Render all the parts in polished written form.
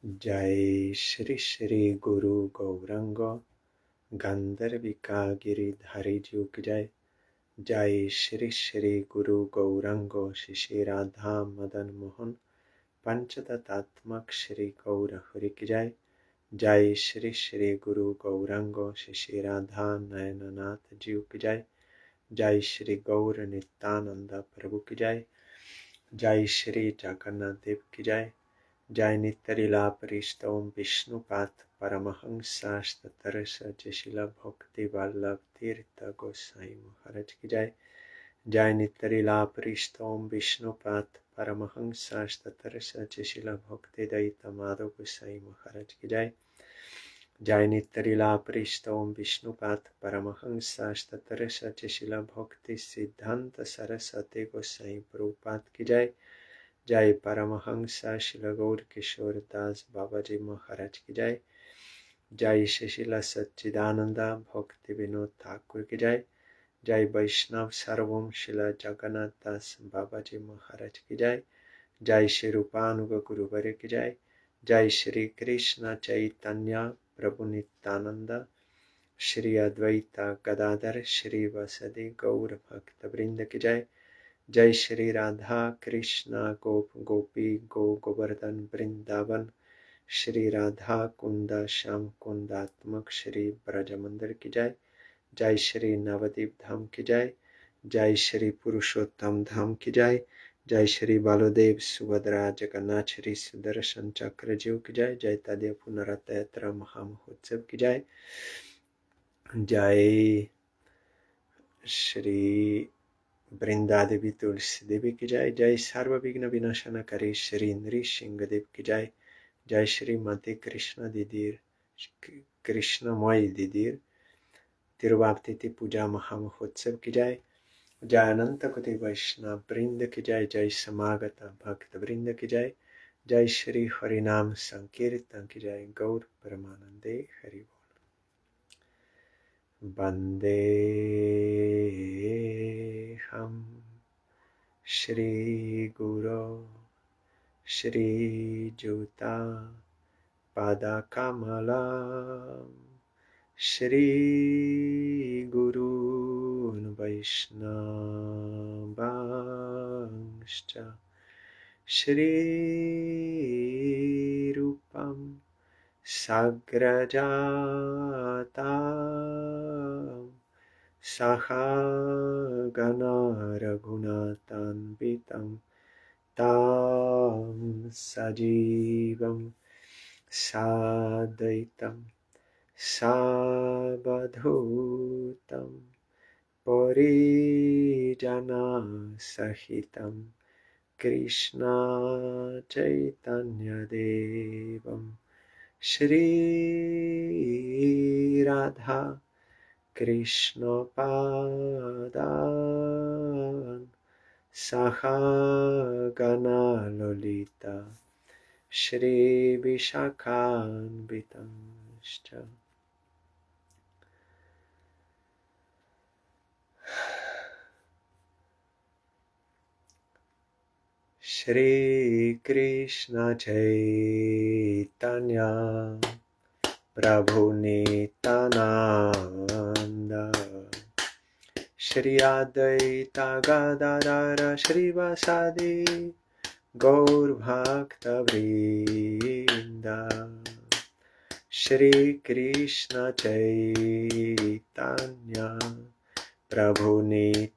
जय श्री श्री गुरु गौरंग गंधर्विका गिरिधारी जी की जय। जय श्री श्री गुरु गौरंग शिशि राधा मदन मोहन पंचतत्त्वात्मक श्री गौर हरि की जय। जय श्री श्री गुरु गौरंग शिशि राधा नयननाथ जी की जय। जय श्री गौर नित्यानंद प्रभु की जय। जय श्री जगन्नाथ देव की जय। जय नित्यलीला परिष्टोम विष्णुपाद परमहंसास्तरस जशिला भक्ति वल्लभ तीर्थ गोसाई महाराज की जय। जय नित्यलीला परिष्टोम विष्णुपाद परमहंसास्तरस जशिला भक्ति दैत माधव गोसाई महाराज की जय। जय नित्यलीला परिष्टोम विष्णुपाद परमहंसास्तरस जशिला भक्ति सिद्धांत सरस्वती गोसाई प्रभुपाद की जय। जय परमहंसा शिल गौर किशोर दास बाबा जी महाराज की जय। जय शिशिला सच्चिदानंदा भक्ति विनोद ठाकुर की जय। जय वैष्णव सर्वम शिला जगन्नाथ दास बाबा जी महाराज की जय। जय श्री रूपानुग गुरुवर की जय। जय श्री कृष्ण चैतन्य प्रभु नित्यानंद श्री अद्वैत गदाधर श्री वसदि गौर भक्त वृंद की जय। जय श्री राधा कृष्ण गोप गोपी गो गोवर्धन वृंदावन श्री राधा कुंद श्याम कुंदात्मक श्री ब्रज मंदिर की जय। जय श्री नवदीप धाम की जय। जय श्री पुरुषोत्तम धाम की जय। जय श्री बालदेव सुभद्रा जगन्नाथ श्री सुदर्शन चक्र जीव की जय। जय तदेव पुनरत यात्रा महामहोत्सव की जय। जय श्री वृंदा देवी तुलसी देवी की जय। जय सर्व विघ्न विनाशनकारी श्री नृसिंह देव की जय। जय श्री मते कृष्ण दीदीर कृष्णमयी दीदीर तिरुवाप्ति पूजा महामहोत्सव की जय। जय अनंत कोटि वैष्णव वृंद की जय। जय समागत भक्त वृंद की जय। जय श्री हरिनाम संकीर्तन की जय। गौर परमानंदे हरि बोल। वंदे हम श्री गुरो श्रीयुता पादकमला श्री गुरून् वैष्णवांश्च श्रीरूपं सग्रजाता सहगना रघुनाथान्वितं तं सजीवं साद्वैतं सावधूतं परिजनसहितं कृष्ण चैतन्यदेवं श्री राधा कृष्णपादान् सहगना ललिता श्रीविशाखान्वितांश्च। श्रीकृष्ण चैतन्य प्रभु नित्यानंद श्री अद्वैत गदाधर श्रीवासादि गौर भक्तवृंद श्री कृष्ण चैतन्य प्रभु नित्यानंद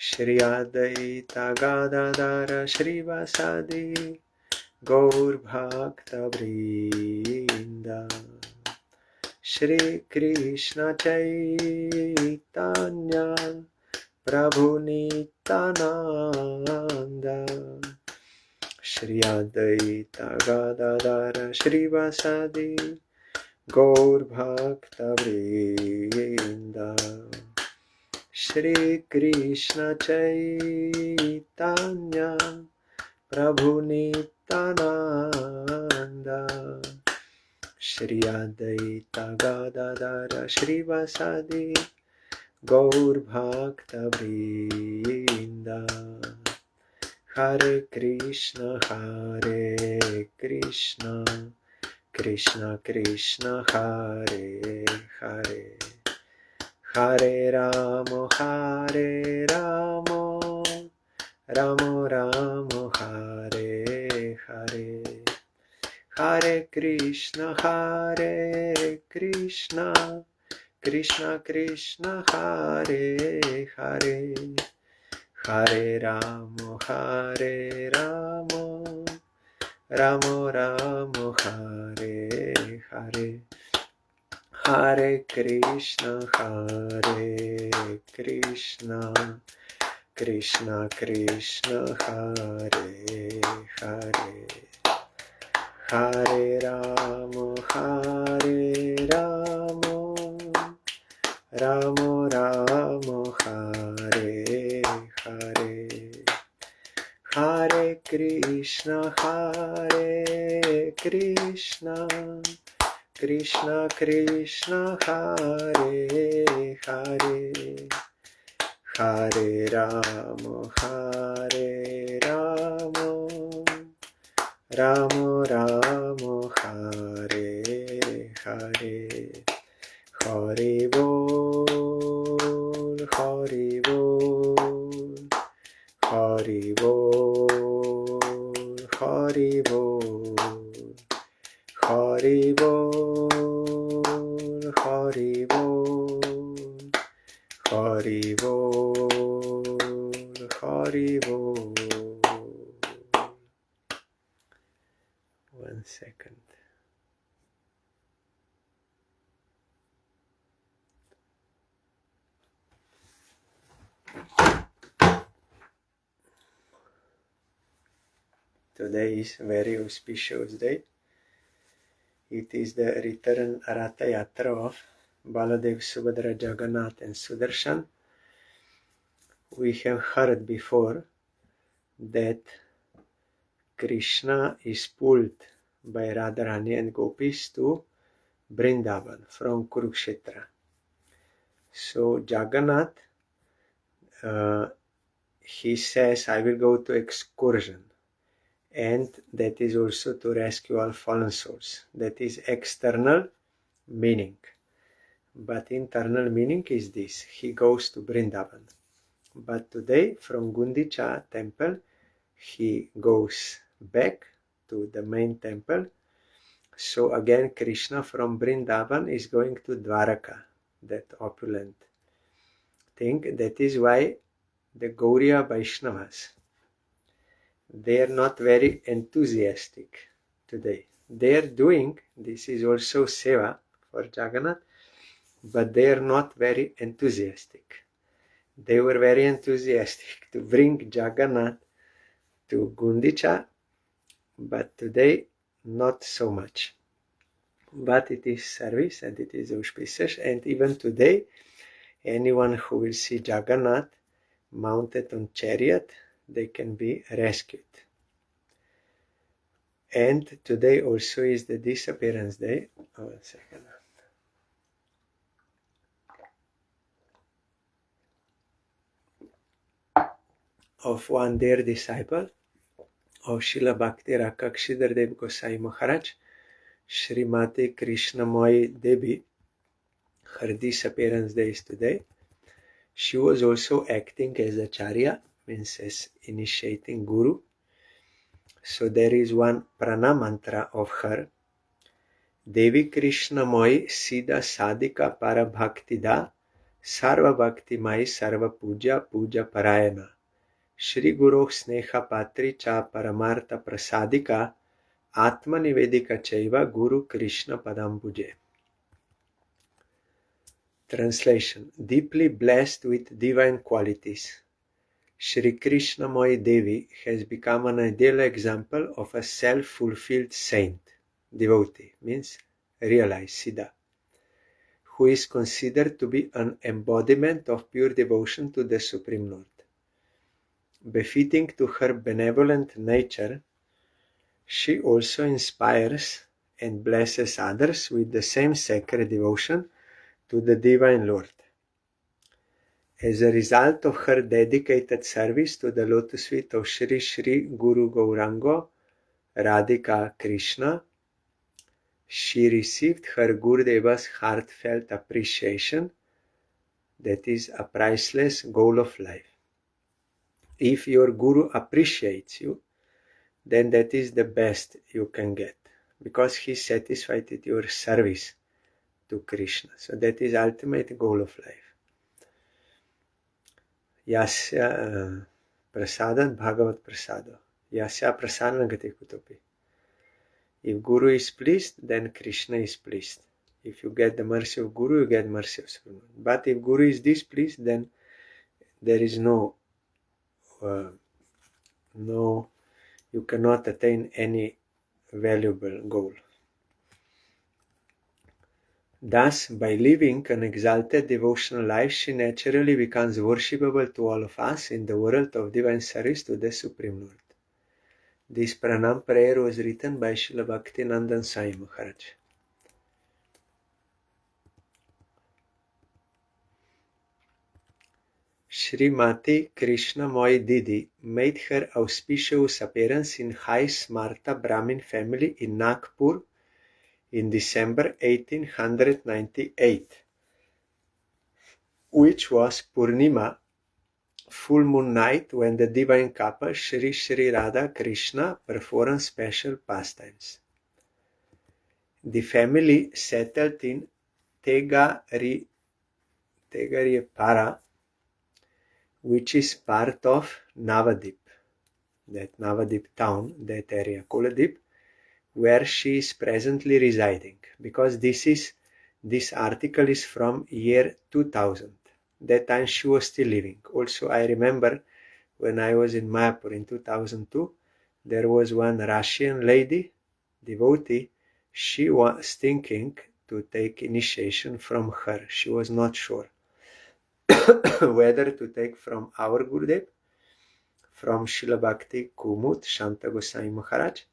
श्री अद्वैत गदाधर श्रीवासादि गौर भक्तवृंद श्री कृष्ण चैतन्य प्रभु नित्यानंद श्री अद्वैत गदाधर श्रीवासादि गौर भक्तवृंद श्री कृष्ण चैतन्य प्रभु नित्यानंद श्री अद्वैत गदाधर श्रीवासादि गौर भक्तवृंद Hare Krishna, Krishna Krishna, Hare Hare, Hare Ramo, Ramo Ramo, Hare Hare, Hare Krishna, Krishna Krishna, Hare Hare, Hare Ramo, Ramo Ramo, Hare Hare, Hare Krishna, Krishna Krishna, Hare Hare, Hare Ramo, Ramo Ramo, Hare Hare, Hare Krishna, Krishna Krishna, Hare Hare, Hare Ramo, Ramo Ramo, Hare Hare, Hari Bol, Hari Bol, Hari Bol, Hari Bol, Hari Bol, Hari Bol, Hari Bol, Hari Bol. 1 second. Today is a very auspicious day. It is the return Ratha Yatra of Baladev, Subhadra, Jagannath and Sudarshan. We have heard before that Krishna is pulled by Radharani and Gopis to Vrindavan from Kurukshetra. So Jagannath, he says, I will go to excursion. And that is also to rescue all fallen souls. That is external meaning. But internal meaning is this: he goes to Vrindavan. But today, from Gundicha temple, he goes back to the main temple. So again, Krishna from Vrindavan is going to Dwaraka, that opulent thing. That is why the Gauriya Vaishnavas, they are not very enthusiastic today. They are doing, this is also seva for Jagannath, but they are not very enthusiastic. They were very enthusiastic to bring Jagannath to Gundicha, but today not so much. But it is service and it is auspicious, and even today anyone who will see Jagannath mounted on chariot, they can be rescued. And today also is the Disappearance Day. Oh, 1 second. Of one dear disciple of Srila Bhakti Rakshidhar Dev Gosai Maharaj, Srimati Krishnamayee Devi. Her disappearance day is today. She was also acting as acharya, means as initiating guru. So there is one prana mantra of her. Devi Krishnamayee Siddha Sadhika Para Bhakti Da Sarva Bhakti Mai Sarva Puja Puja Parayana Shri Guru Sneha Patri Cha Paramartha Prasadika Atma Nivedika Chaiva Guru Krishna Padam Puje. Translation: deeply blessed with divine qualities, Shri Krishnamayee Devi has become an ideal example of a self-fulfilled saint, devotee, means realized Siddha, who is considered to be an embodiment of pure devotion to the Supreme Lord. Befitting to her benevolent nature, she also inspires and blesses others with the same sacred devotion to the Divine Lord. As a result of her dedicated service to the lotus feet of Sri Sri Guru Gauranga Radhika Krishna, she received her Gurudeva's heartfelt appreciation. That is a priceless goal of life. If your Guru appreciates you, then that is the best you can get, because he is satisfied with your service to Krishna. So that is ultimate goal of life. Yasya prasadat bhagavat prasado. Yasya prasanna gati kutopi. If Guru is pleased, then Krishna is pleased. If you get the mercy of Guru, you get mercy of Supreme. But if Guru is displeased, then there is no, you cannot attain any valuable goal. Thus, by living an exalted devotional life, she naturally becomes worshipable to all of us in the world of divine service to the Supreme Lord. This pranam prayer was written by Srila Bhaktinandan Swami Maharaj. Srimati Krishnamayee Didi made her auspicious appearance in high Smarta Brahmin family in Nagpur in December 1898, which was Purnima, full moon night, when the divine couple Sri Sri Radha Krishna performed special pastimes. The family settled in Tegaripara, which is part of Navadip, that Navadip town, that area, Kuladip, where she is presently residing, because this article is from year 2000. That time she was still living. Also, I remember when I was in Mayapur in 2002, there was one Russian lady, devotee. She was thinking to take initiation from her. She was not sure whether to take from our Gurudev, from Srila Bhakti Kumut Shanta Gosai Maharaj,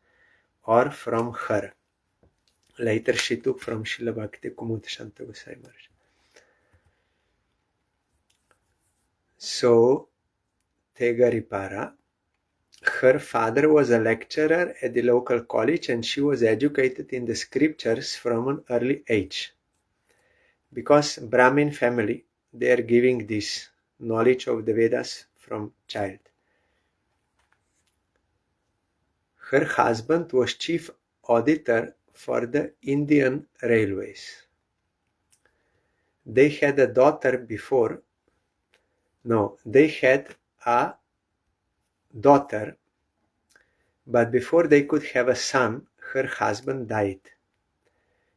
or from her. Later she took from Srila Bhakti Kumut Shanta Gosai Maharaj. So, Tegaripara, her father was a lecturer at the local college, and she was educated in the scriptures from an early age. Because Brahmin family, they are giving this knowledge of the Vedas from child. Her husband was chief auditor for the Indian Railways. They had a daughter before. No, they had a daughter, but before they could have a son, her husband died.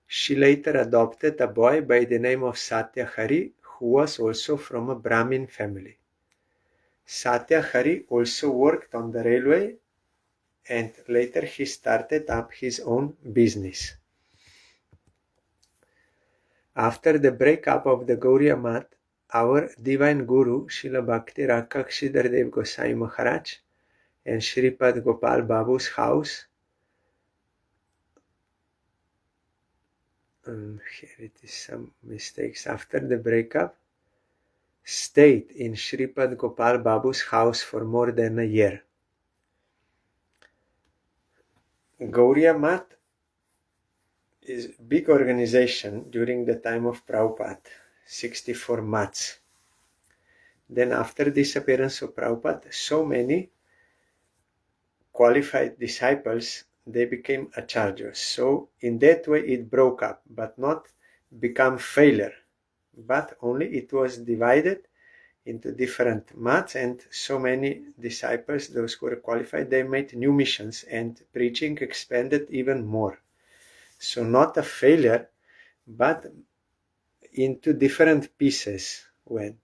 She later adopted a boy by the name of Satya Hari, who was also from a Brahmin family. Satya Hari also worked on the railway, and later he started up his own business. After the breakup of the Gauriya Math, our divine Guru, Srila Bhakti Rakshidhar Dev Gosai Maharaj, and Shripad Gopal Babu's house, here it is some mistakes, after the breakup, stayed in Shripad Gopal Babu's house for more than a year. Gauriya Math is a big organization during the time of Prabhupada, 64 Maths. Then after disappearance of Prabhupada, so many qualified disciples, they became acharyas. So in that way it broke up, but not become failure, but only it was divided into different maths, and so many disciples, those who were qualified, they made new missions, and preaching expanded even more. So not a failure, but into different pieces went.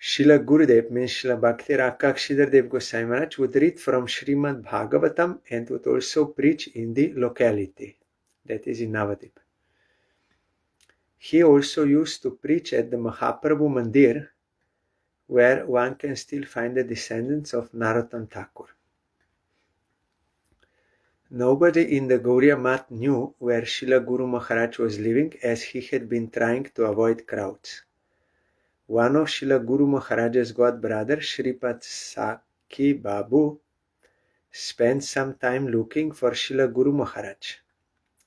Srila Gurudev, means Srila Bhakti Rakshidhar Dev Gosai Maharaj, would read from Srimad Bhagavatam and would also preach in the locality, that is in Navadip. He also used to preach at the Mahaprabhu Mandir, where one can still find the descendants of Narottam Thakur. Nobody in the Gauriya Math knew where Srila Guru Maharaj was living, as he had been trying to avoid crowds. one of Srila Guru Maharaj's god brother, Shripad Saki Babu, spent some time looking for Srila Guru Maharaj.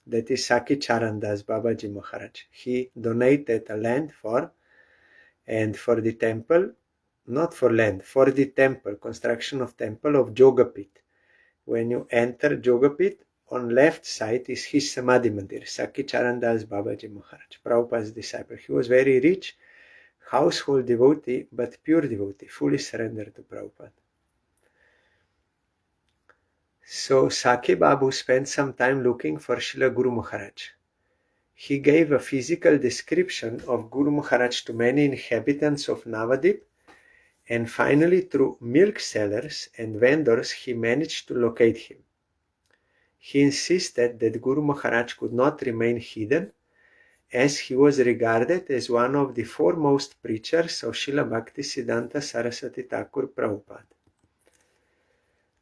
That is Saki Charandas Babaji Maharaj. He donated a land for the temple, not for land, for the temple, construction of temple of Jogapit. When you enter Jogapit, on left side is his Samadhi Mandir, Saki Charandas Babaji Maharaj, Prabhupada's disciple. He was very rich, household devotee, but pure devotee, fully surrendered to Prabhupada. So Saki Babu spent some time looking for Srila Guru Maharaj. He gave a physical description of Guru Maharaj to many inhabitants of Navadip, and finally through milk sellers and vendors he managed to locate him. He insisted that Guru Maharaj could not remain hidden, as he was regarded as one of the foremost preachers of Srila Bhaktisiddhanta Saraswati Thakur Prabhupada.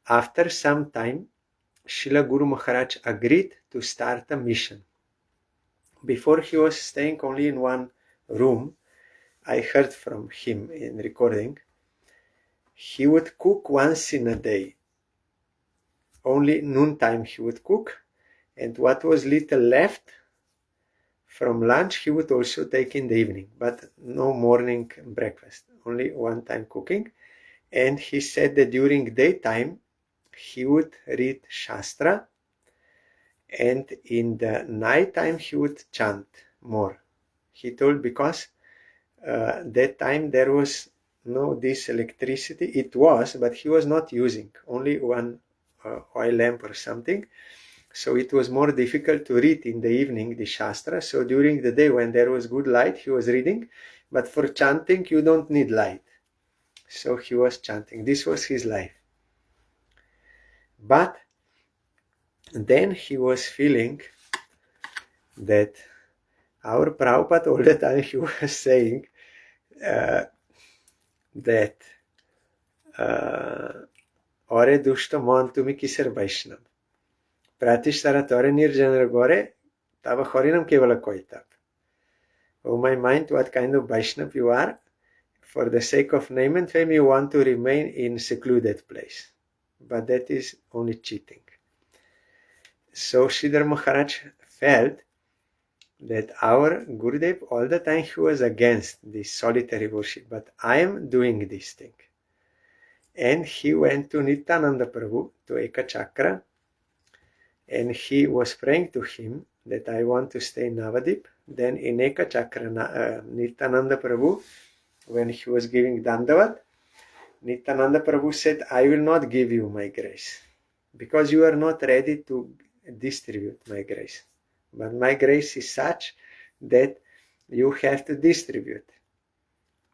After some time, Srila Guru Maharaj agreed to start a mission. Before he was staying only in one room, I heard from him in recording, he would cook once in a day. Only noontime he would cook, and what was little left from lunch he would also take in the evening, but no morning breakfast, only one time cooking. And he said that during daytime he would read Shastra, and in the night time he would chant more. He told because that time there was no this electricity. It was, but he was not using, only one oil lamp or something. So it was more difficult to read in the evening the Shastra. So during the day when there was good light, he was reading. But for chanting, you don't need light. So he was chanting. This was his life. But then he was feeling that our Prabhupada all the time he was saying that Ore dushta mon tumi kiser Vaishnav. Pratishtara tore nirjanar gore tava chorinam kevala koitab. Oh my mind, what kind of Vaishnav you are? For the sake of name and fame, you want to remain in secluded place. But that is only cheating. So Sridhar Maharaj felt that our Gurudev all the time he was against this solitary worship, but I am doing this thing. And he went to Nityananda Prabhu, to Eka Chakra, and he was praying to him that I want to stay in Navadip. Then in Eka Chakra, Nityananda Prabhu, when he was giving Dandavat, Nityananda Prabhu said, I will not give you my grace, because you are not ready to distribute my grace. But my grace is such that you have to distribute.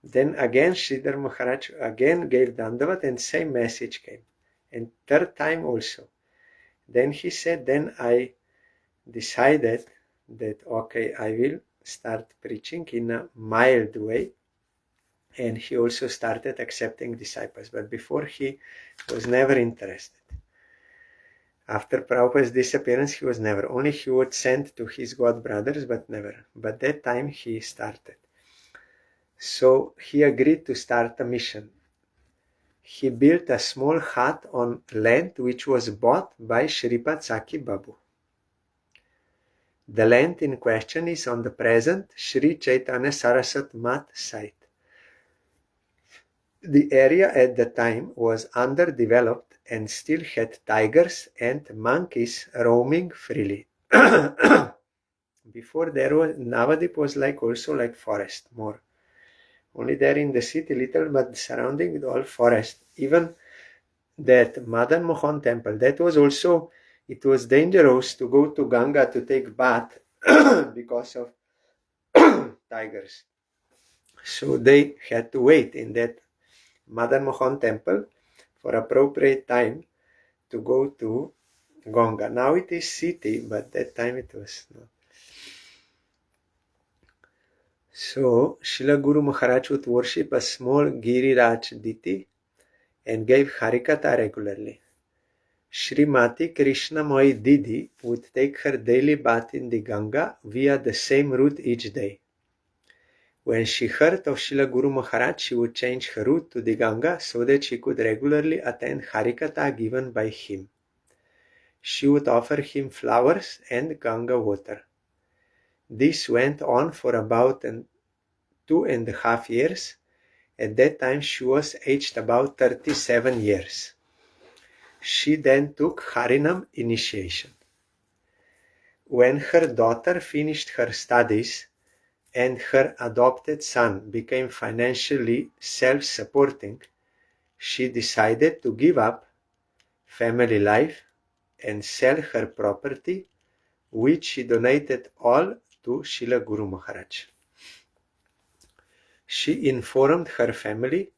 Then again Sridhar Maharaj again gave Dandavat and same message came. And third time also. Then he said, then I decided that okay, I will start preaching in a mild way. And he also started accepting disciples. But before he was never interested. After Prabhupada's disappearance, he was never. Only he would send to his god brothers, but never. But that time he started. So he agreed to start a mission. He built a small hut on land which was bought by Shripad Saki Babu. The land in question is on the present Sri Chaitanya Saraswat Math site. The area at the time was underdeveloped and still had tigers and monkeys roaming freely. Before there was, Navadip was also like forest, more. Only there in the city little, but surrounding with all forest. Even that Madan Mohan temple, that was also, it was dangerous to go to Ganga to take bath because of tigers. So they had to wait in that Madan Mohan temple for appropriate time to go to Ganga. Now it is city, but that time it was not. So Srila Guru Maharaj would worship a small Giriraj Didi and gave Harikatha regularly. Srimati Krishnamayee Didi would take her daily bath in the Ganga via the same route each day. When she heard of Srila Guru Maharaj, she would change her route to the Ganga so that she could regularly attend Harikatha given by him. She would offer him flowers and Ganga water. This went on for about 2.5 years. At that time she was aged about 37 years. She then took Harinam initiation. When her daughter finished her studies and her adopted son became financially self-supporting, she decided to give up family life and sell her property, which she donated all to Srila Guru Maharaj. She informed her family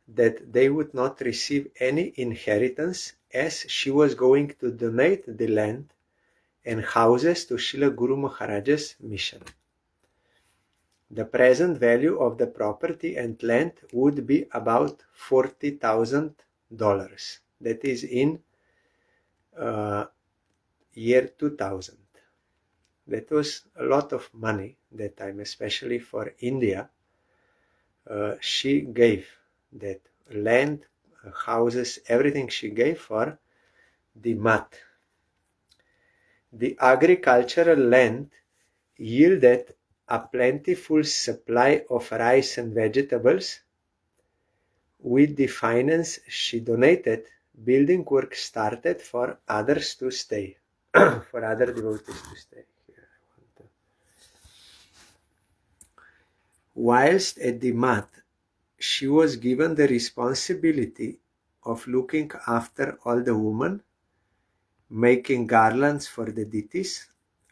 that they would not receive any inheritance as she was going to donate the land and houses to Srila Guru Maharaj's mission. The present value of the property and land would be about $40,000. That is in year 2000. That was a lot of money that time, especially for India. She gave that land, houses, everything she gave for the mat. The agricultural land yielded a plentiful supply of rice and vegetables. With the finance she donated, building work started for others to stay, for other devotees to stay. Whilst at the mat, she was given the responsibility of looking after all the women, making garlands for the deities,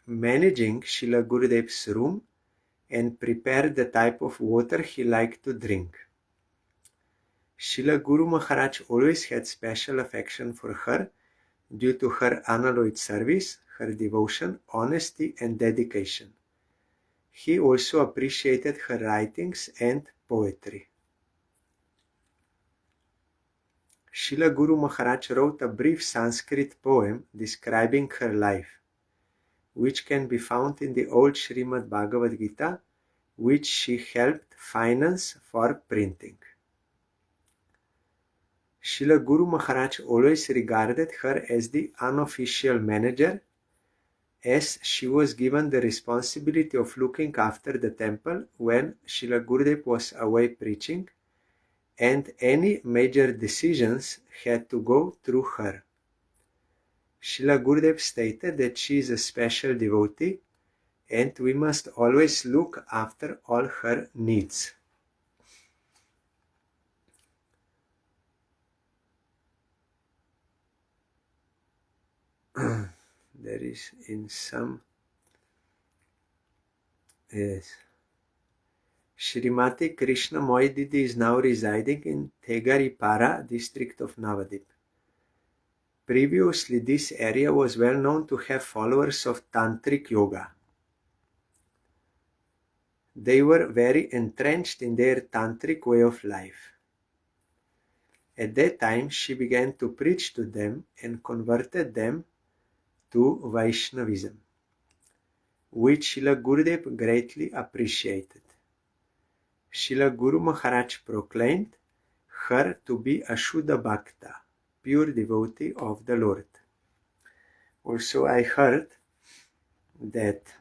managing Srila Gurudev's room, and prepare the type of water he liked to drink. Srila Guru Maharaj always had special affection for her due to her unalloyed service, her devotion, honesty, and dedication. He also appreciated her writings and poetry. Srila Guru Maharaj wrote a brief Sanskrit poem describing her life, which can be found in the old Srimad Bhagavad Gita, which she helped finance for printing. Srila Guru Maharaj always regarded her as the unofficial manager, as she was given the responsibility of looking after the temple when Srila Gurudev was away preaching, and any major decisions had to go through her. Srila Gurudev stated that she is a special devotee and we must always look after all her needs. There is in some, yes. Srimati Krishnamayee Didi is now residing in Tegaripara district of Navadip. Previously, this area was well known to have followers of Tantric Yoga. They were very entrenched in their Tantric way of life. At that time, she began to preach to them and converted them to Vaishnavism, which Srila Gurudev greatly appreciated. Srila Guru Maharaj proclaimed her to be a Shuddha Bhakta, pure devotee of the Lord. Also, I heard that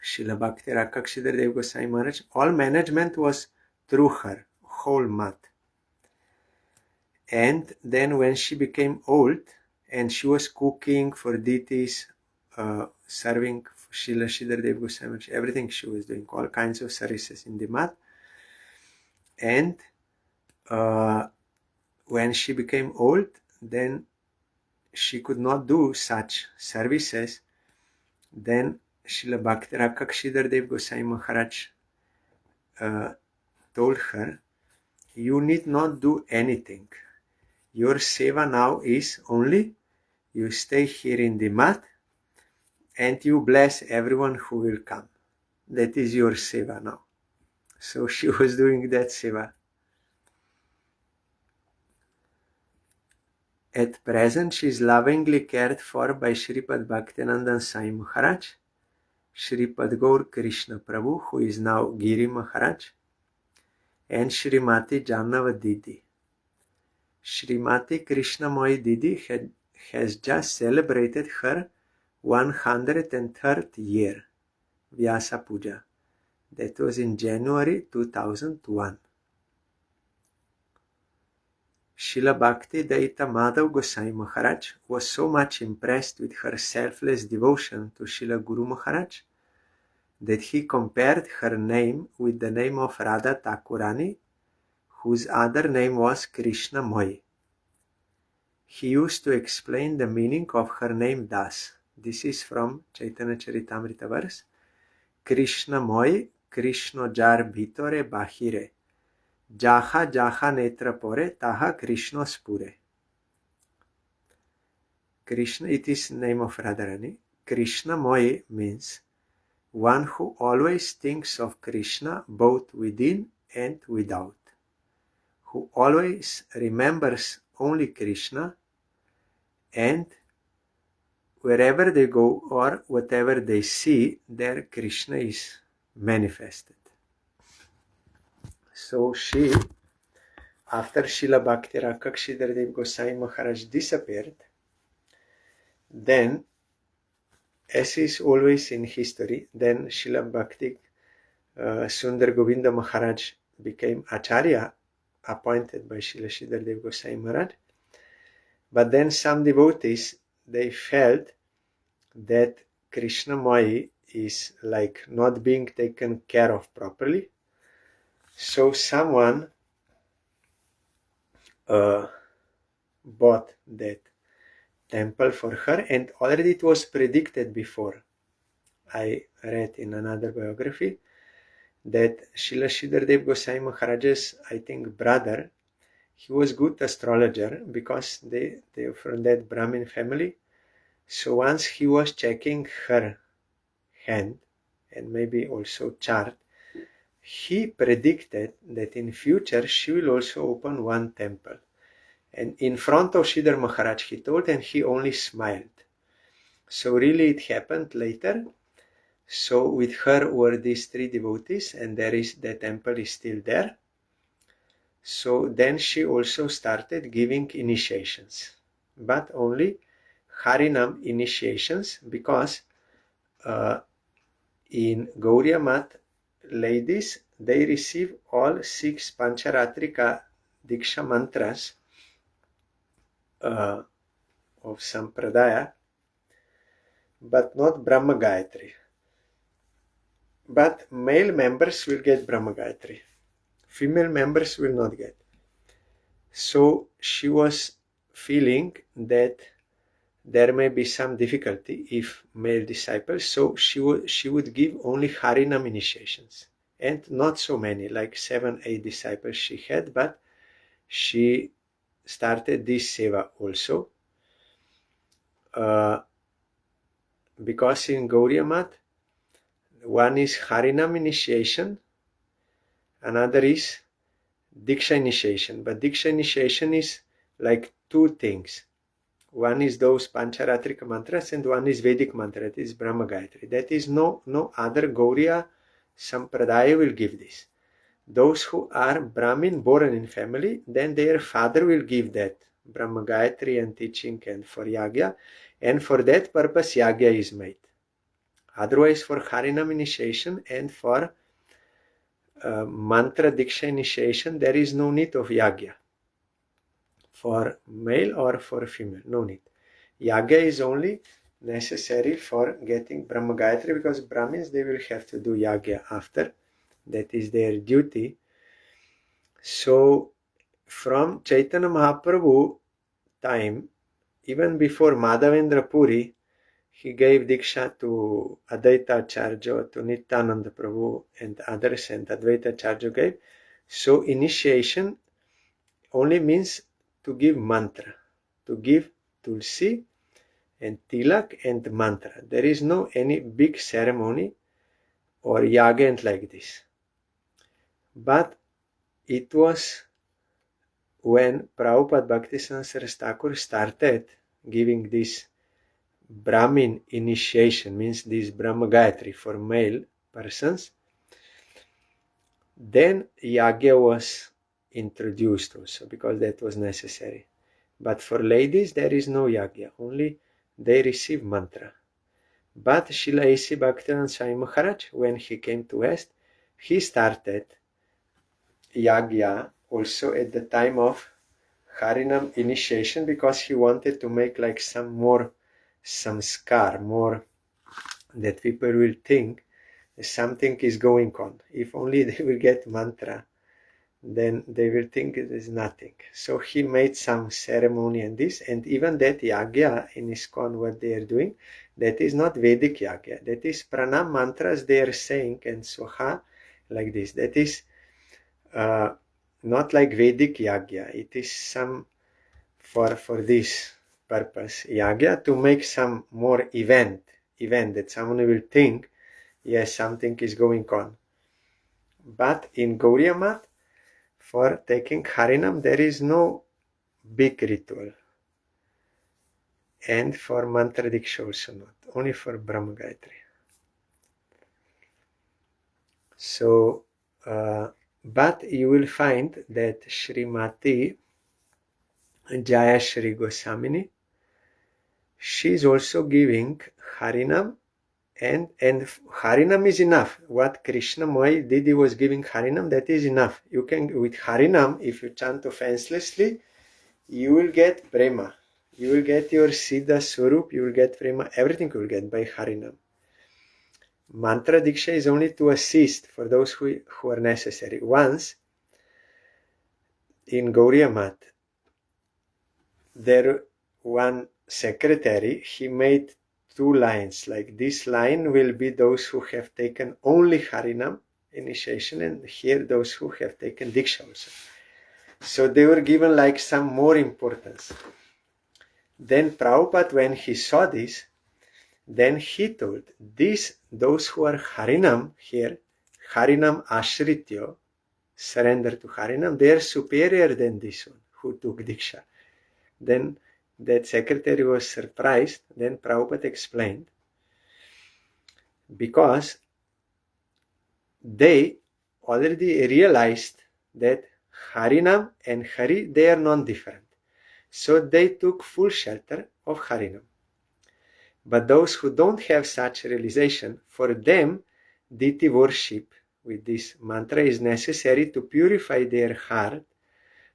Srila Bhakti Rakshidhar Dev Goswami Maharaj, all management was through her, whole mat. And then when she became old and she was cooking for deities, serving Srila Sridhar Dev Goswami Maharaj, everything she was doing, all kinds of services in the mat. And when she became old, then she could not do such services. Then Srila Bhakti Rakshidhar Dev Goswami Maharaj told her, you need not do anything. Your seva now is only you stay here in the mat and you bless everyone who will come. That is your seva now. So she was doing that seva. At present, she is lovingly cared for by Sripad Bhaktinandan Sai Maharaj, Shripad Gaur Krishna Prabhu, who is now Giri Maharaj, and Srimati Janava Didi. Srimati Krishnamayee Didi has just celebrated her 103rd year, Vyasa Puja. That was in January 2001. Srila Bhakti Daita Madhav Gosai Maharaj was so much impressed with her selfless devotion to Srila Guru Maharaj that he compared her name with the name of Radha Thakurani, whose other name was Krishnamayee. He used to explain the meaning of her name thus. This is from Chaitanya Charitamrita verse. Krishnamayee, Krishna jar bhitore bahire. Jaha jaha netra pore, taha Krishna spure. Krishna, it is name of Radharani. Krishnamayee means one who always thinks of Krishna both within and without, who always remembers only Krishna, and wherever they go or whatever they see, there Krishna is manifested. So she, after Srila Bhakti Rakshidhar Dev Gosai Maharaj disappeared, then, as is always in history, then Srila Bhakti Sundar Govinda Maharaj became Acharya, appointed by Srila Sridhar Dev Gosai Maharaj. But then some devotees, they felt that Krishnamayee is like not being taken care of properly. So someone bought that temple for her, and already it was predicted before. I read in another biography that Srila Sridhar Dev Gosai Maharaj's, I think, brother, he was good astrologer because they were from that Brahmin family. So once he was checking her hand and maybe also chart, he predicted that in future she will also open one temple. And in front of Sridhar Maharaj he told, and he only smiled. So really it happened later. So with her were these three devotees, and the temple is still there. So then she also started giving initiations, but only Harinam initiations, because in Gauriya Math, ladies, they receive all 6 Pancharatrika Diksha mantras of Sampradaya, but not Brahma Gayatri. But male members will get Brahma Gayatri. Female members will not get. So she was feeling that there may be some difficulty if male disciples, so she would give only Harinam initiations, and not so many, like 7-8 disciples she had, but she started this seva also, because in Gauriya Math, one is Harinam initiation, another is Diksha initiation, but Diksha initiation is like 2 things. One is those Pancharatrika mantras, and one is Vedic mantra, that is Brahma Gayatri. That is no other Gauriya Sampradaya will give this. Those who are Brahmin born in family, then their father will give that Brahma Gayatri and teaching and for Yagya, and for that purpose Yagya is made. Otherwise for Harinam initiation and for Mantra Diksha initiation, there is no need of Yagya. For male or for female, no need. Yagya is only necessary for getting Brahma Gayatri, because Brahmins, they will have to do Yagya after. That is their duty. So from Chaitanya Mahaprabhu time, even before Madhavendra Puri, he gave Diksha to Advaita Acharya, to Nityananda Prabhu and others, and Advaita Acharya gave. So initiation only means to give mantra, to give Tulsi and Tilak and mantra. There is no any big ceremony or yaga and like this. But it was when Prabhupada Bhaktisiddhanta Saraswati Thakur started giving this Brahmin initiation, means this Brahma Gayatri for male persons, then Yagya was introduced also, because that was necessary. But for ladies there is no Yagya, only they receive mantra. But Srila A.C. Bhaktivedanta Swami Maharaj, when he came to West, he started Yagya also at the time of Harinam initiation, because he wanted to make like some samskar, more that people will think something is going on. If only they will get mantra, then they will think it is nothing. So he made some ceremony and this, and even that Yagya in ISKCON, what they are doing, that is not Vedic Yagya, that is pranam mantras they are saying and swaha like this. That is not like Vedic Yagya. It is some for this purpose Yagya, to make some more event that someone will think, yes, something is going on. But in Gauriya Math, for taking Harinam, there is no big ritual. And for Mantra Diksha also not, only for Brahma Gayatri. So, but you will find that Srimati Jaya Shri Goswamini, she is also giving Harinam, and Harinam is enough. What Krishnamayee Didi was giving Harinam, that is enough. You can, with Harinam, if you chant offenselessly, you will get prema. You will get your Siddha Swarup, you will get prema, everything you will get by Harinam. Mantra Diksha is only to assist for those who are necessary. Once, in Gauriya Math, there one secretary, he made 2 lines, like this line will be those who have taken only Harinam initiation, and here those who have taken Diksha also. So they were given like some more importance. Then Prabhupada, when he saw this, then he told those who are Harinam here, Harinam Ashrityo, surrender to Harinam, they are superior than this one who took Diksha. Then that secretary was surprised. Then Prabhupada explained, because they already realized that Harinam and Hari, they are non-different. So they took full shelter of Harinam. But those who don't have such realization, for them, deity worship with this mantra is necessary to purify their heart,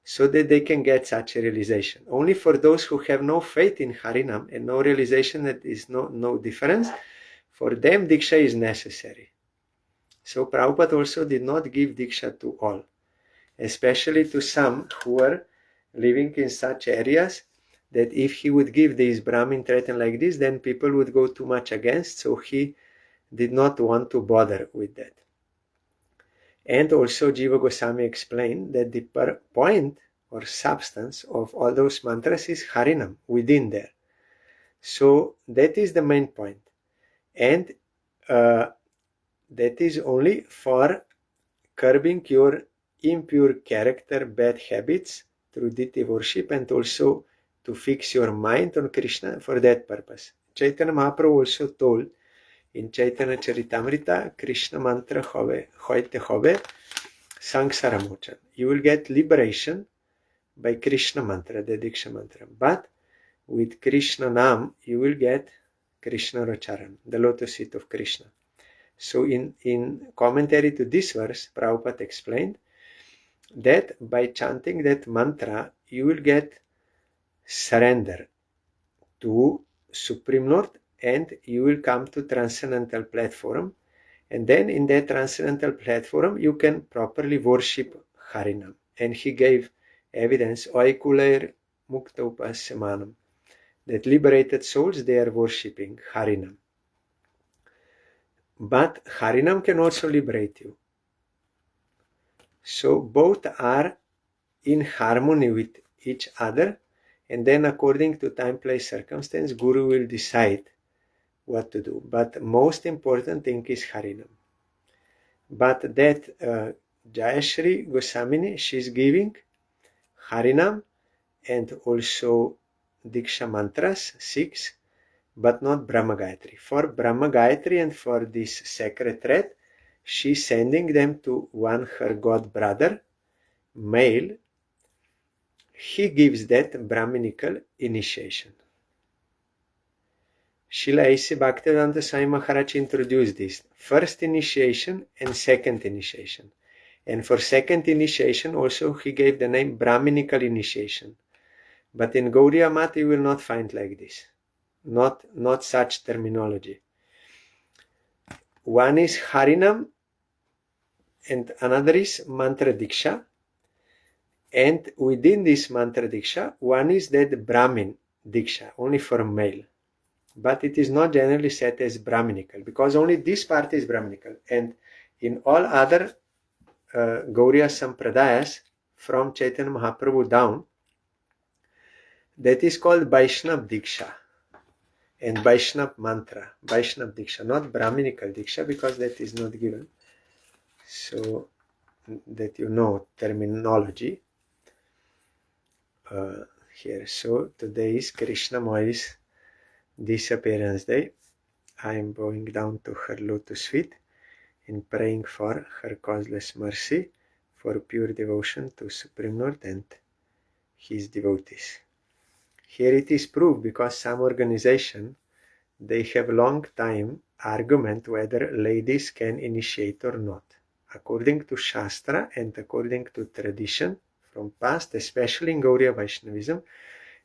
so that they can get such a realization. Only for those who have no faith in Harinam and no realization that is no difference, for them Diksha is necessary. So Prabhupada also did not give Diksha to all, especially to some who are living in such areas that if he would give this Brahmin treatment like this, then people would go too much against, so he did not want to bother with that. And also Jiva Goswami explained that the point or substance of all those mantras is Harinam within there. So that is the main point. And that is only for curbing your impure character, bad habits through deity worship, and also to fix your mind on Krishna for that purpose. Chaitanya Mahaprabhu also told in Chaitanya Charitamrita, Krishna mantra hoite hobe sangsara mochan. You will get liberation by Krishna mantra, the Diksha mantra. But with Krishna Nam, you will get Krishna Racharan, the lotus feet of Krishna. So in commentary to this verse, Prabhupada explained that by chanting that mantra, you will get surrender to Supreme Lord, and you will come to transcendental platform, and then in that transcendental platform you can properly worship Harinam. And he gave evidence, Oikuler Mukta Upasyamanam, that liberated souls, they are worshipping Harinam. But Harinam can also liberate you. So both are in harmony with each other, and then according to time, place, circumstance, Guru will decide what to do. But most important thing is Harinam. But that Jayashri Goswamini, she is giving Harinam and also Diksha mantras, 6, but not Brahma Gayatri. For Brahma Gayatri and for this sacred thread, she's sending them to one her god brother, male. He gives that Brahminical initiation. Srila A.C. Bhaktivedanta Swami Maharaj introduced this first initiation and second initiation. And for second initiation also he gave the name Brahminical initiation. But in Gaudiya Mata you will not find like this. Not such terminology. One is Harinam and another is Mantra Diksha. And within this Mantra Diksha, one is that Brahmin Diksha, only for male. But it is not generally set as Brahminical, because only this part is Brahminical. And in all other Gauriya Sampradayas, from Chaitanya Mahaprabhu down, that is called Vaishnav Diksha and Vaishnav Mantra. Vaishnav Diksha, not Brahminical Diksha, because that is not given. So that you know terminology here. So today is Krishnamayee's Disappearance Day. I am bowing down to her lotus feet in praying for her causeless mercy, for pure devotion to Supreme Lord and his devotees. Here it is proved, because some organization, they have long time argument whether ladies can initiate or not. According to Shastra and according to tradition from past, especially in Gauriya Vaishnavism,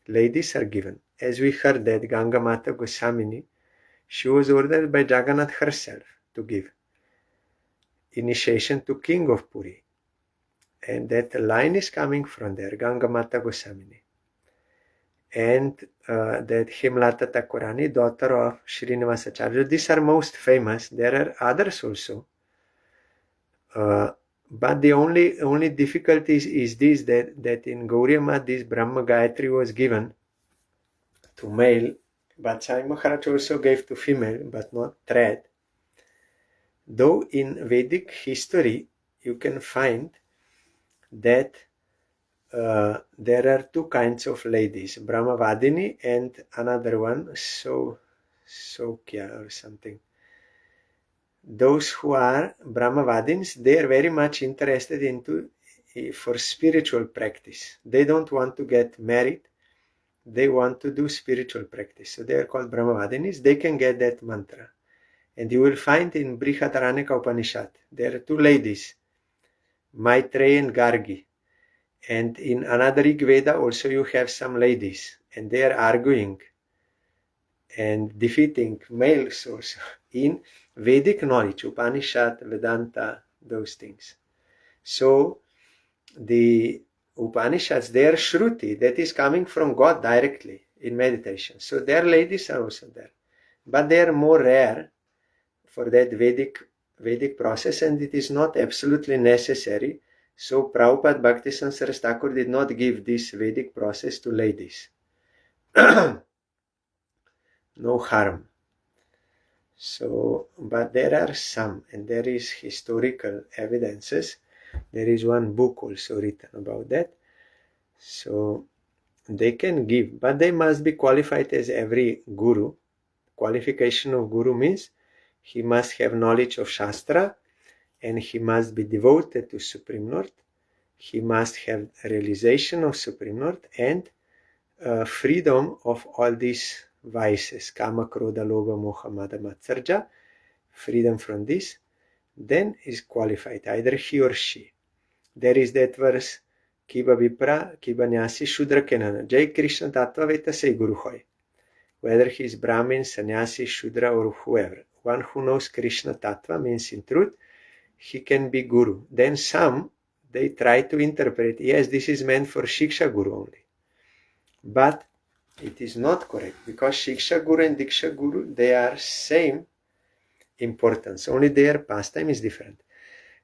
ladies are given. As we heard that Ganga Mata Goswamini, she was ordered by Jagannath herself to give initiation to King of Puri. And that line is coming from there, Ganga Mata Goswamini. And that Hemlata Thakurani, daughter of Srinivasacharya. These are most famous. There are others also. But the only difficulty is this, that in Gauriya Mat this Brahma Gayatri was given to male, but Sai Maharaj also gave to female, but not thread. Though in Vedic history you can find that there are two kinds of ladies, Brahmavadini and another one, Sokya or something. Those who are Brahmavadins, they are very much interested into for spiritual practice. They don't want to get married. They want to do spiritual practice. So they are called Brahmavadinis. They can get that mantra. And you will find in Brihadaranyaka Upanishad, there are two ladies, Maitreyi and Gargi. And in another Rig Veda also you have some ladies. And they are arguing and defeating males also in Vedic knowledge, Upanishad, Vedanta, those things. So the Upanishads, they are Shruti, that is coming from God directly in meditation. So their ladies are also there. But they are more rare for that Vedic process, and it is not absolutely necessary. So Prabhupada Bhaktisiddhanta Saraswati Thakur did not give this Vedic process to ladies. No harm. So, but there are some, and there is historical evidences. There is one book also written about that. So they can give, but they must be qualified as every guru. Qualification of guru means he must have knowledge of Shastra, and he must be devoted to Supreme Lord. He must have realization of Supreme Lord and freedom of all these vices, Kama, Krodha, Lobha, Moha, Mada, Matsarja, freedom from this, then is qualified, either he or she. There is that verse, Kiba Vipra, Kiba Nyasi, Shudra Kenana, Jai Krishna Tattva Veta Say Guru Hoy. Whether he is Brahmin, Sannyasi, Shudra, or whoever. One who knows Krishna Tattva means in truth, he can be Guru. Then some, they try to interpret, yes, this is meant for Shiksha Guru only. But it is not correct, because Shiksha Guru and Diksha Guru, they are same importance, only their pastime is different.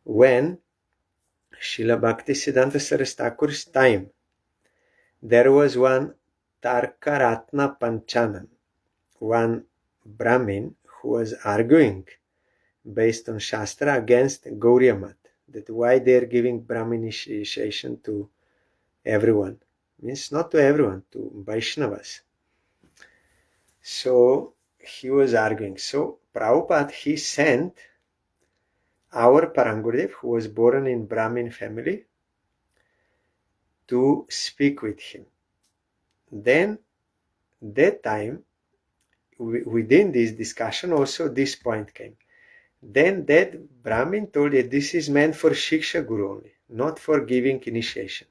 When Srila Bhaktisiddhanta Saraswati Thakur's time, there was one Tarkaratna Panchanan, one Brahmin who was arguing based on Shastra against Gauriya Mat, that why they are giving Brahmin initiation to everyone. Means not to everyone, to Vaishnavas. So he was arguing. So Prabhupada, he sent our Parangurudev, who was born in Brahmin family, to speak with him. Then, that time, within this discussion, also this point came. Then that Brahmin told that this is meant for Shiksha Guru only, not for giving initiation.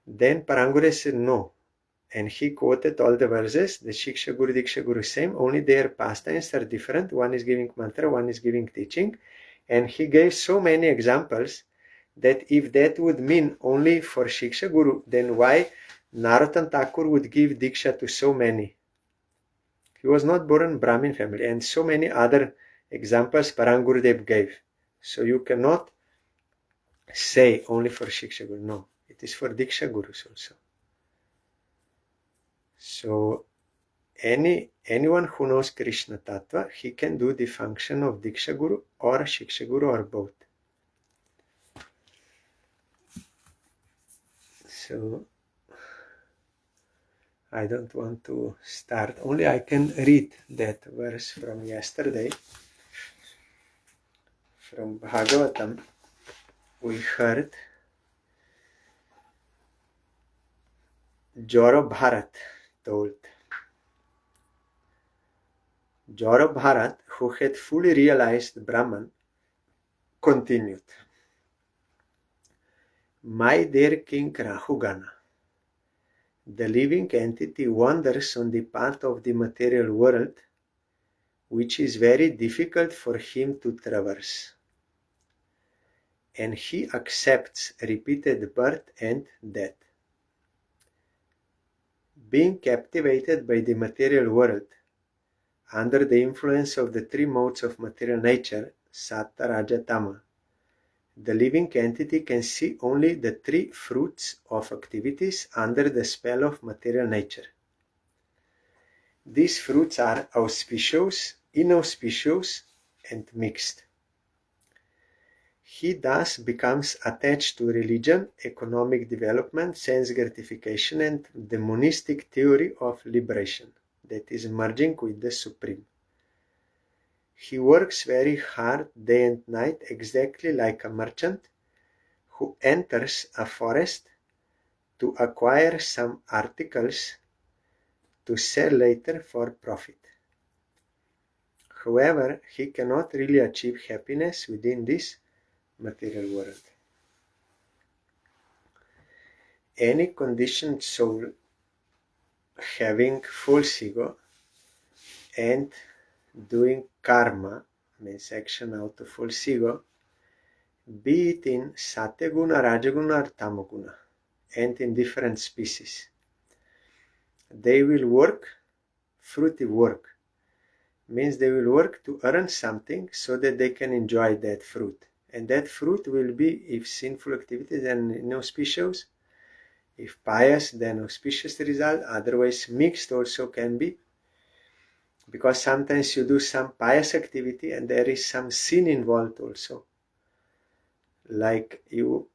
Then Parangurudev said no. And he quoted all the verses, the Shiksha Guru, Diksha Guru same, only their pastimes are different. One is giving mantra, one is giving teaching. And he gave so many examples that if that would mean only for Shiksha Guru, then why Narottam Thakur would give Diksha to so many? He was not born in Brahmin family, and so many other examples Parangurudev gave. So you cannot say only for Shiksha Guru. No, it is for Diksha Gurus also. So anyone who knows Krishna Tattva, he can do the function of Diksha Guru or Shiksha Guru or both. So I don't want to start, only I can read that verse from yesterday. From Bhagavatam, we heard Joro Bharat told. Joro Bharat, who had fully realized Brahman, continued. My dear King Rahugana, the living entity wanders on the path of the material world, which is very difficult for him to traverse. And he accepts repeated birth and death. Being captivated by the material world, under the influence of the three modes of material nature, Sattva, Raja, Tama, the living entity can see only the three fruits of activities under the spell of material nature. These fruits are auspicious, inauspicious, and mixed. He thus becomes attached to religion, economic development, sense gratification, and the monistic theory of liberation, that is merging with the Supreme. He works very hard day and night, exactly like a merchant who enters a forest to acquire some articles to sell later for profit. However, he cannot really achieve happiness within this material world. Any conditioned soul having false ego and doing karma, means action out of false ego, be it in Satyaguna, Rajaguna or Tamaguna, and in different species. They will work, fruitive work, means they will work to earn something so that they can enjoy that fruit. And that fruit will be, if sinful activities, then inauspicious. If pious, then auspicious result. Otherwise, mixed also can be. Because sometimes you do some pious activity and there is some sin involved also. Like you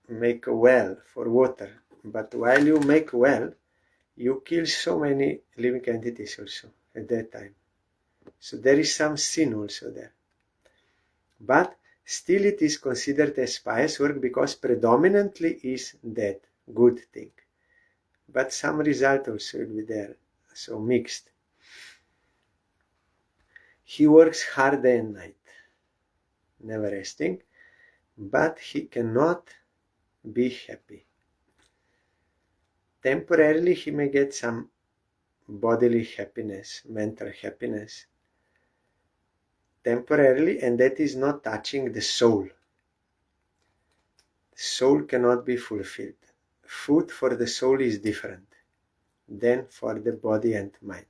make a well for water. But while you make a well, you kill so many living entities also at that time. So there is some sin also there. But still it is considered as pious work because predominantly is that good thing. But some result also will be there, so mixed. He works hard day and night, never resting, but he cannot be happy. Temporarily he may get some bodily happiness, mental happiness, temporarily, and that is not touching the soul. The soul cannot be fulfilled. Food for the soul is different than for the body and mind.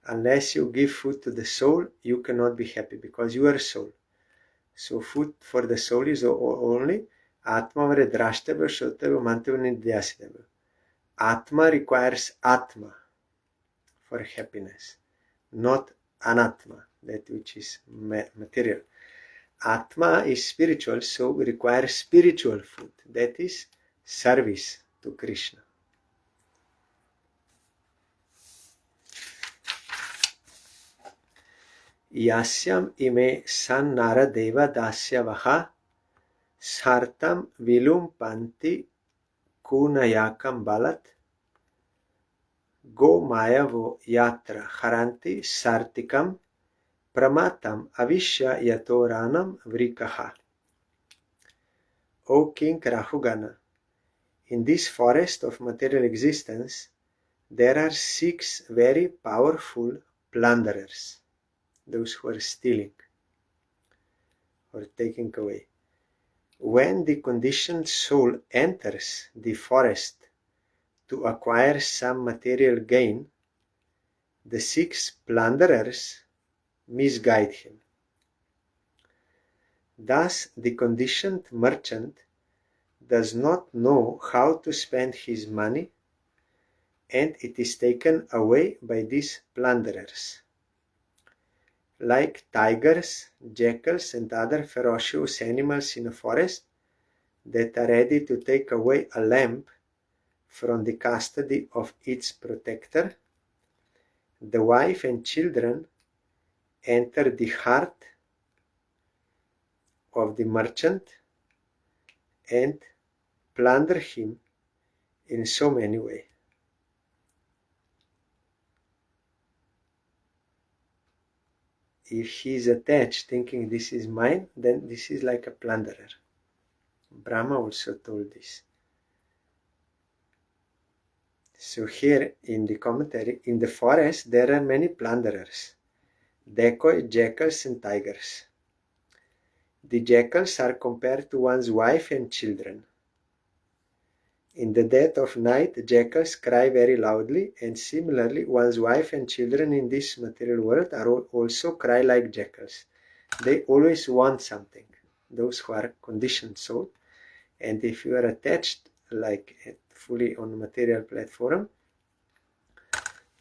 Unless you give food to the soul, you cannot be happy because you are soul. So food for the soul is only Atma vare drashtava, shotava, mantava, nidhyasitava. Atma requires Atma for happiness, not Anatma, that which is material. Atma is spiritual, so requires spiritual food, that is service to Krishna. Yasyam ime san naradeva dasyavaha sartam vilumpanti kunayakam balat go mayavo yatra haranti sartikam pramatam avishya yatoranam vrikaha. O King Rahugana, in this forest of material existence, there are 6 very powerful plunderers, those who are stealing or taking away. When the conditioned soul enters the forest to acquire some material gain, the 6 plunderers misguide him. Thus, the conditioned merchant does not know how to spend his money, and it is taken away by these plunderers. Like tigers, jackals, and other ferocious animals in a forest that are ready to take away a lamb from the custody of its protector, the wife and children enter the heart of the merchant and plunder him in so many ways. If he is attached thinking this is mine, then this is like a plunderer. Brahma also told this. So here in the commentary, in the forest there are many plunderers, decoy, jackals and tigers. The jackals are compared to one's wife and children. In the dead of night, jackals cry very loudly, and similarly, one's wife and children in this material world are also cry like jackals. They always want something, those who are conditioned soul. And if you are attached like fully on material platform,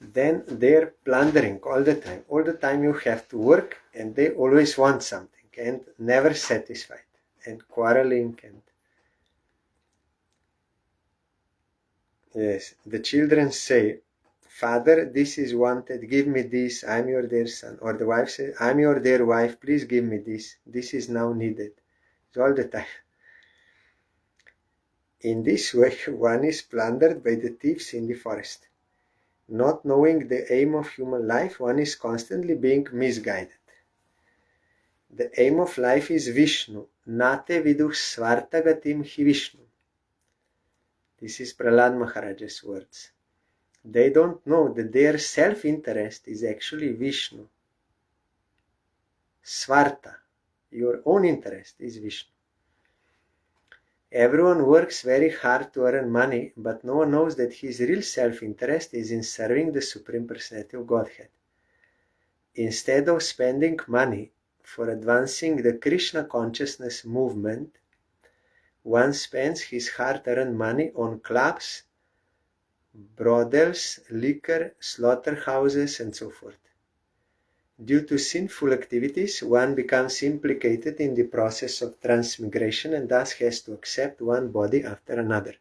then they're plundering all the time. All the time you have to work, and they always want something and never satisfied and quarreling. And yes, the children say, Father, this is wanted, give me this, I'm your dear son. Or the wife says, I'm your dear wife, please give me this. This is now needed. So all the time. In this way, one is plundered by the thieves in the forest. Not knowing the aim of human life, one is constantly being misguided. The aim of life is Vishnu. Nate viduh svartagatim hi Vishnu. This is Prahlad Maharaja's words. They don't know that their self-interest is actually Vishnu. Svarta, your own interest, is Vishnu. Everyone works very hard to earn money, but no one knows that his real self-interest is in serving the Supreme Personality of Godhead. Instead of spending money for advancing the Krishna consciousness movement, one spends his hard-earned money on clubs, brothels, liquor, slaughterhouses, and so forth. Due to sinful activities, one becomes implicated in the process of transmigration and thus has to accept one body after another.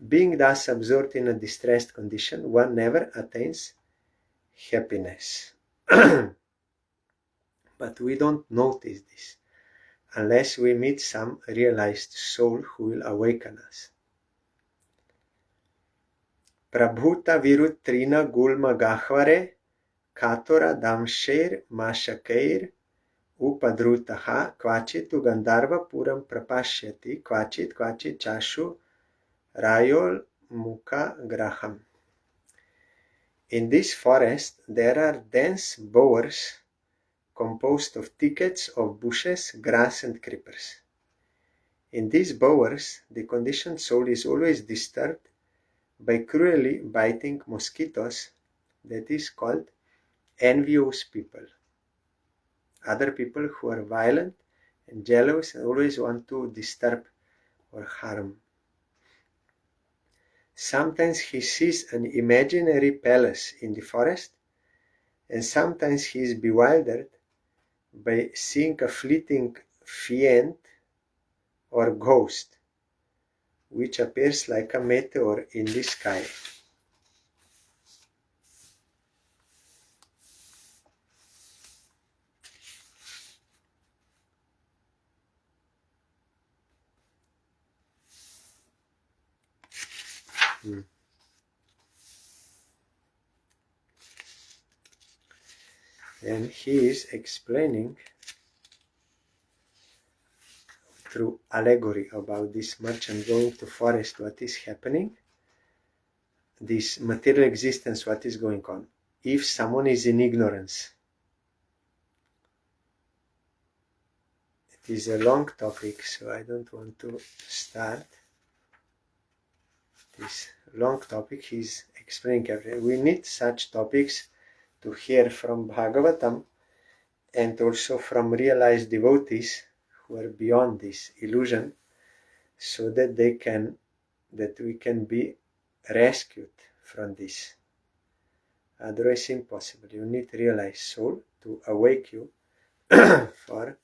Being thus absorbed in a distressed condition, one never attains happiness. But we don't notice this unless we meet some realized soul who will awaken us. Prabhuta virutrina gulma gahvare Katora damsher mashakeir upadrutaha kvachit ugandarva puram prapashyati kvachit chashu rayol mukha graham. In this forest there are dense bowers composed of thickets of bushes, grass and creepers. In these bowers the conditioned soul is always disturbed by cruelly biting mosquitoes, that is called envious people. Other people who are violent and jealous and always want to disturb or harm. Sometimes he sees an imaginary palace in the forest, and sometimes he is bewildered by seeing a fleeting fiend or ghost, which appears like a meteor in the sky. And he is explaining through allegory about this merchant going to forest, what is happening, this material existence, what is going on. If someone is in ignorance, it is a long topic, so I don't want to start this long topic. He's explaining everything. We need such topics to hear from Bhagavatam and also from realized devotees who are beyond this illusion, so that we can be rescued from this. Otherwise impossible. You need realized soul to awake you for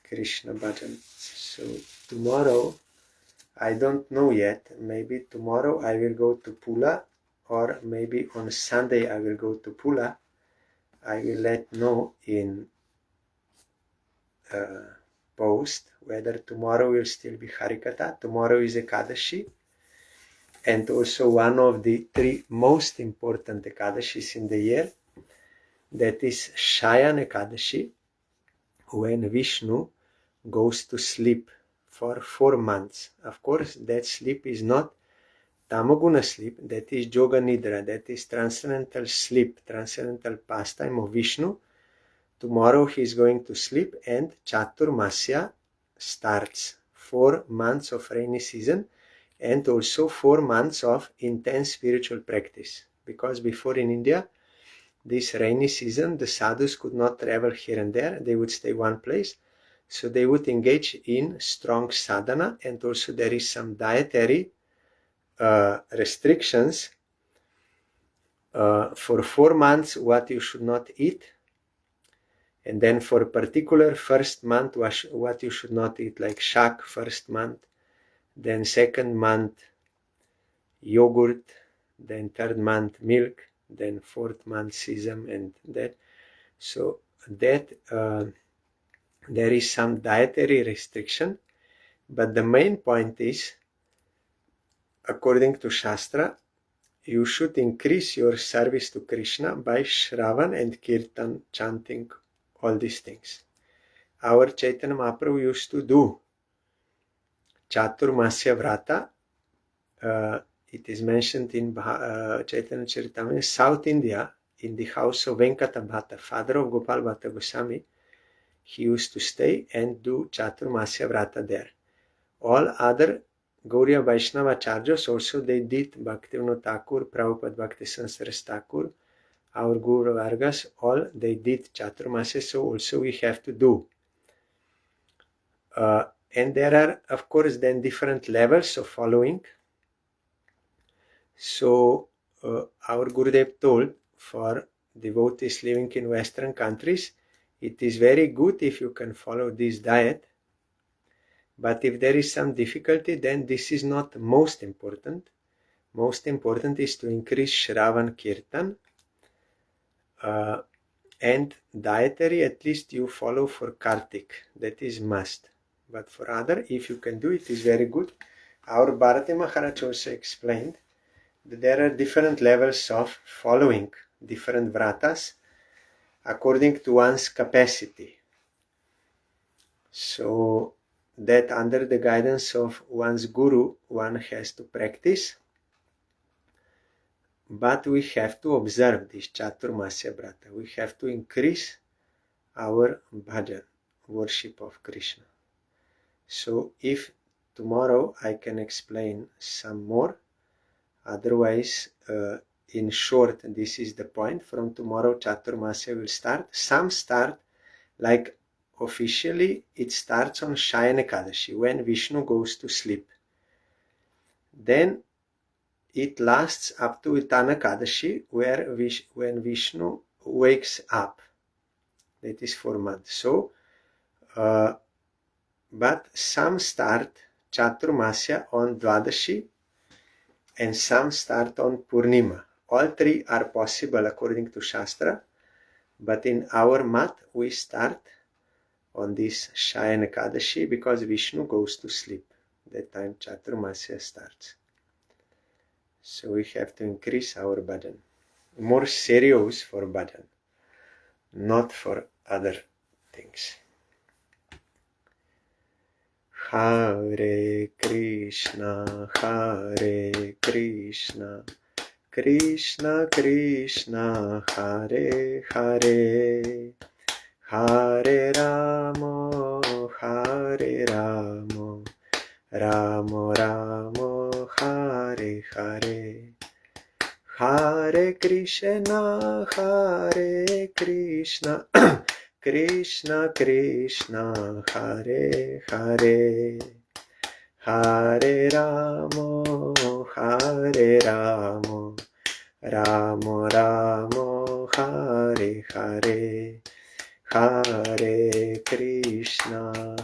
Krishna bhajan. So tomorrow, I don't know yet, maybe tomorrow I will go to Pula, or maybe on Sunday I will go to Pula. I will let know in post whether tomorrow will still be Harikatha. Tomorrow is Ekadashi, and also one of the 3 most important Ekadashis in the year, that is Shayan Ekadashi, when Vishnu goes to sleep for 4 months. Of course, that sleep is not Tamoguna sleep, that is Yoga Nidra, that is transcendental sleep, transcendental pastime of Vishnu. Tomorrow he is going to sleep, and Chaturmasya starts. 4 months of rainy season, and also 4 months of intense spiritual practice. Because before in India, this rainy season, the sadhus could not travel here and there, they would stay one place. So they would engage in strong sadhana, and also there is some dietary restrictions for 4 months, what you should not eat. And then for a particular first month, what you should not eat, like shak first month, then second month yogurt, then third month milk, then fourth month sesame, and that. So that there is some dietary restriction, but the main point is, according to Shastra, you should increase your service to Krishna by Shravan and Kirtan, chanting, all these things. Our Chaitanya Mahaprabhu used to do Chaturmasya Vrata. It is mentioned in Chaitanya Charitamrita, South India, in the house of Venkata Bhatta, father of Gopal Bhatta Goswami. He used to stay and do Chaturmasya Vrata there. All other Gauriya Vaishnava Acharyas also, they did. Bhaktivinoda Thakur, Prabhupada Bhakti Sansaraj Thakur, our Guru Vargas, all they did Chaturmasya, so also we have to do. And there are, of course, then different levels of following. So our Gurudev told, for devotees living in Western countries, it is very good if you can follow this diet. But if there is some difficulty, then this is not most important. Most important is to increase Shravan Kirtan. And dietary, at least you follow for Kartik. That is must. But for other, if you can do it, is very good. Our Bharati Maharaj also explained that there are different levels of following different vratas according to one's capacity. So that under the guidance of one's guru, one has to practice. But we have to observe this Chaturmasya Vrata. We have to increase our bhajan, worship of Krishna. So if tomorrow I can explain some more, otherwise in short, this is the point. From tomorrow Chaturmasya will start. Some start, like officially it starts on Shayan Ekadashi, when Vishnu goes to sleep. Then it lasts up to Utthana Ekadashi, when Vishnu wakes up. That is 4 months. So, but some start Chaturmasya on Dwadashi, and some start on Purnima. All 3 are possible according to Shastra, but in our mat we start on this Shayan Ekadashi because Vishnu goes to sleep. That time Chaturmasya starts. So we have to increase our bhajan. More serious for bhajan, not for other things. Hare Krishna, Krishna Krishna, Hare Hare, Hare Ramo, Ramo Ramo, Hare Hare. Hare Krishna, Krishna Krishna, Hare Hare, Hare Ramo, Ramo Ramo, Hare Hare, Hare Krishna,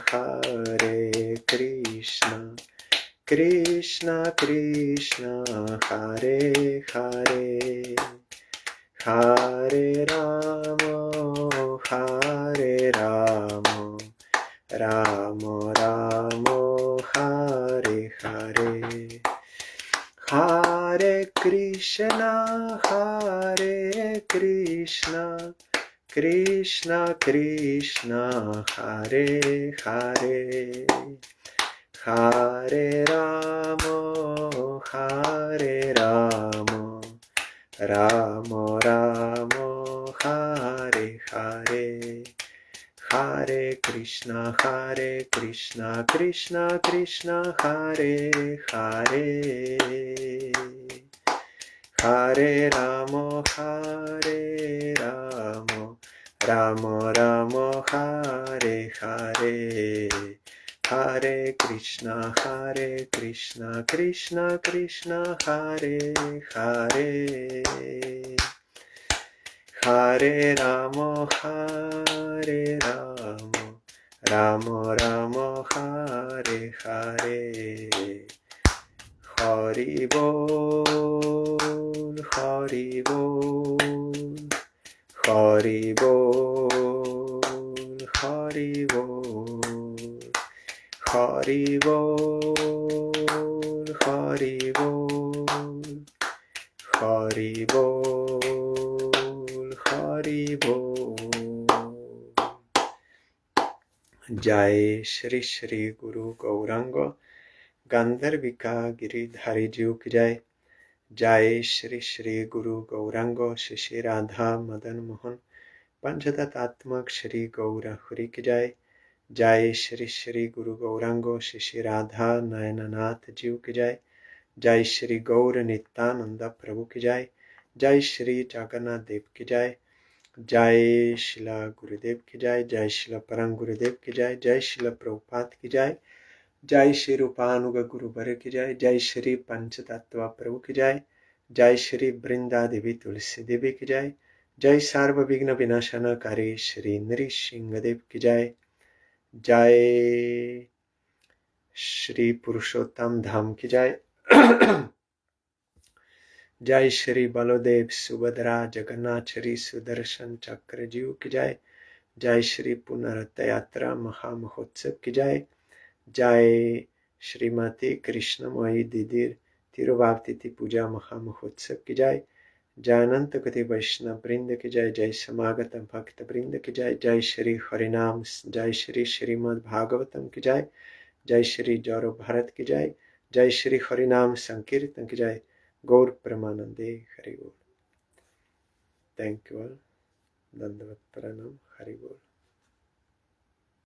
Krishna Krishna, Hare Hare, Hare Ramo, Ramo Ramo, Hare Hare, Hare Krishna, Krishna Krishna, Hare Hare, Hare Ramo, Ramo Ramo, Hare Hare, Hare Krishna, Krishna Krishna, Hare Hare, Hare Ramo, Ramo Ramo, Hare Hare, Hare Krishna, Krishna Krishna, Hare Hare, Hare Ramo, Ramo Ramo, Hare Hare, Hari Bol, Hari Bol, Hari Bol, Hari Bol, Hari Bol, Hari Bol, Hari Bol, Hari Bol. Jai Shri Shri Guru Gauranga Gandharvika Giridhari Ji ki Jai. Jai Shri Shri Guru Gauranga Shri Radha Madan Mohan Panchatatatmak Shri Gaura Hari ki Jai. Jai Shri Shri Guru Gauranga Shri Radha Nayananath Ji ki Jai. Jai Shri Gaur Nityananda Prabhu ki Jai. Jai Shri Jagannath Dev ki Jai. Jai Shila Gurudev ki Jai. Jai Shila Parang Gurudev ki Jai. Jai Shila Prabhupada ki Jai. Jai Shri Rupanuga Guru Bar ki Jai. Jai Shri Panchatattva Prabhu ki Jai. Jai Shri Brinda Devi Tulsi Devi ki Jai. Jai Sarva Vigna Vinashana Kari Shri Nrsimha Dev ki Jai. Jai Shri Purushottam Dham ki Jai. Jai Shri Baladev Subhadra Jagannath Shri Sudarshan Chakra Ji ki Jai. Jai Shri Punaratha Yatra Maha Mahotsav ki Jai. Jai Shrimati Krishnamayee Didi Tirubhavtiti Puja Maha Mahotsav ki Jai. Jai Ananta Kati Vaishnav Brinda ki Jai. Jai Samagata Bhakta Brinda ki Jai. Jai Shri Harinam, Jai Shri Shrimad Bhagavatam ki Jai. Jai Shri Jauro Bharat ki Jai. Jai Shri Harinam Sankirtan ki Jai. Gaur Pramanande Hari Gaur. Thank you all. Dandavat Pranam.